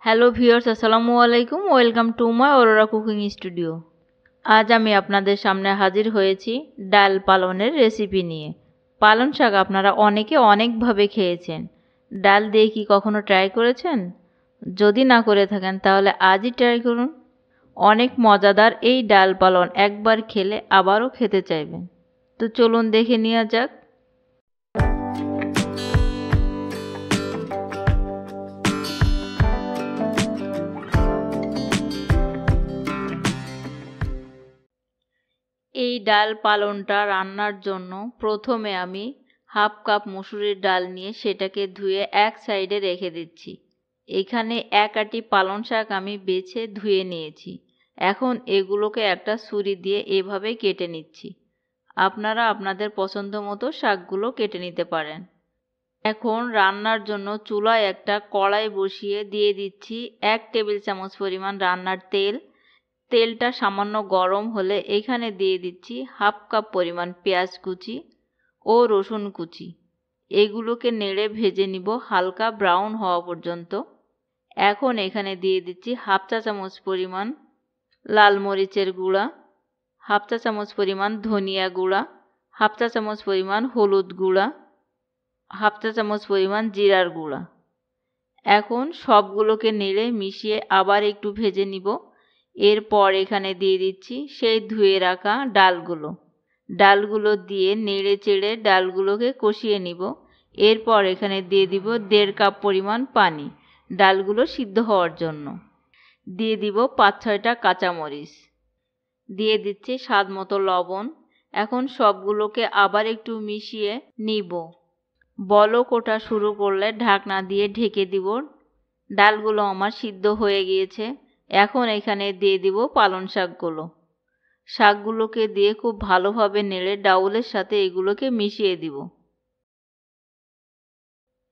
Hello viewers, আসসালামু আলাইকুম। Welcome to my Aurora cooking studio. আজ আমি আপনাদের সামনে হাজির হয়েছি ডাল পালনের রেসিপি নিয়ে। পালং শাক আপনারা অনেকে অনেকভাবে খেয়েছেন। ডাল দিয়ে কি কখনো ট্রাই করেছেন? যদি না করে থাকেন তাহলে আজই ট্রাই করুন। অনেক মজাদার এই ডাল পালন, একবার খেলে আবারও খেতে চাইবেন। তো চলুন দেখে নেওয়া যাক। এই ডাল পালনটা রান্নার জন্য প্রথমে আমি হাফ কাপ মসুরির ডাল নিয়ে সেটাকে ধুয়ে এক সাইডে রেখে দিচ্ছি। এখানে এক আটি পালং শাক আমি বেছে ধুয়ে নিয়েছি। এখন এগুলোকে একটা ছুরি দিয়ে এভাবে কেটে নিচ্ছি। আপনারা আপনাদের পছন্দ মতো শাকগুলো কেটে নিতে পারেন। এখন রান্নার জন্য চুলায় একটা কড়াই বসিয়ে দিয়ে দিচ্ছি 1 টেবিল চামচ পরিমাণ রান্নার তেল। তেলটা সামান্য গরম হলে এখানে দিয়ে দিচ্ছি হাফ কাপ পরিমাণ পেঁয়াজ কুচি ও রসুন কুচি। এগুলোকে নেড়ে ভেজে নিব হালকা ব্রাউন হওয়া পর্যন্ত। এখন এখানে দিয়ে দিচ্ছি হাফ চা চামচ পরিমাণ লাল মরিচের গুঁড়া, হাফ চা চামচ পরিমাণ ধনিয়া গুঁড়া, হাফ চা চামচ পরিমাণ হলুদ গুঁড়া, হাফ চা চামচ পরিমাণ জিরার গুঁড়া। এখন সবগুলোকে নেড়ে মিশিয়ে আবার একটু ভেজে নিব। এরপর এখানে দিয়ে দিচ্ছি সেই ধুয়ে রাখা ডালগুলো দিয়ে নেড়ে চেড়ে ডালগুলোকে কষিয়ে নিব। এরপর এখানে দিয়ে দিব 1.5 কাপ পরিমাণ পানি ডালগুলো সিদ্ধ হওয়ার জন্য। দিয়ে দিব 5-6টা কাঁচামরিচ, দিয়ে দিচ্ছি স্বাদ মতো লবণ। এখন সবগুলোকে আবার একটু মিশিয়ে নিব। বলক ওঠা শুরু করলে ঢাকনা দিয়ে ঢেকে দিব। ডালগুলো আমার সিদ্ধ হয়ে গিয়েছে। এখন এখানে দিয়ে দিব পালং শাকগুলোকে দিয়ে খুব ভালোভাবে নেড়ে ডাউলের সাথে এগুলোকে মিশিয়ে দিব।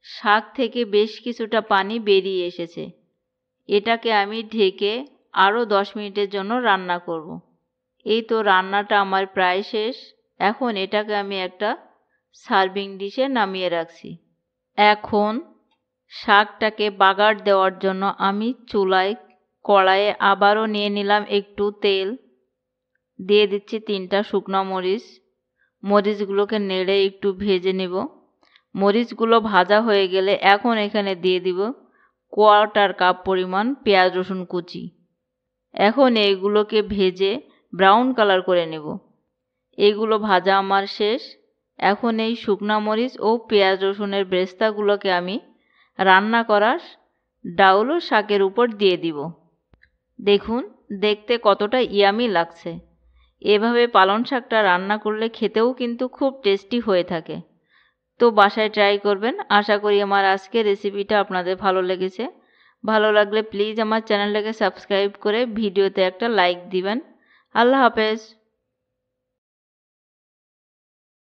শাক থেকে বেশ কিছুটা পানি বেরিয়ে এসেছে। এটাকে আমি ঢেকে আরও 10 মিনিটের জন্য রান্না করব। এই তো রান্নাটা আমার প্রায় শেষ। এখন এটাকে আমি একটা সার্ভিং ডিশে নামিয়ে রাখছি। এখন শাকটাকে বাগার দেওয়ার জন্য আমি চুলায় কড়াইয়ে আবারও নিয়ে নিলাম একটু তেল। দিয়ে দিচ্ছি 3টা শুকনো মরিচ। মরিচগুলোকে নেড়ে একটু ভেজে নেব। মরিচগুলো ভাজা হয়ে গেলে এখন এখানে দিয়ে দিব 1/4 কাপ পরিমাণ পেঁয়াজ রসুন কুচি। এখন এইগুলোকে ভেজে ব্রাউন কালার করে নেব। এগুলো ভাজা আমার শেষ। এখন এই শুকনো মরিচ ও পেঁয়াজ রসুনের বেরেস্তাগুলোকে আমি রান্না করা ডাউল ও শাকের উপর দিয়ে দিব। দেখুন দেখতে কতটা ইয়ামি লাগছে। এভাবে পালং শাকটা রান্না করলে খেতেও কিন্তু খুব টেস্টি হয়ে থাকে। তো বাসায় ট্রাই করবেন। আশা করি আমার আজকের রেসিপিটা আপনাদের ভালো লেগেছে। ভালো লাগলে প্লিজ আমার চ্যানেলটাকে সাবস্ক্রাইব করে ভিডিওতে একটা লাইক দিবেন। আল্লাহ হাফেজ।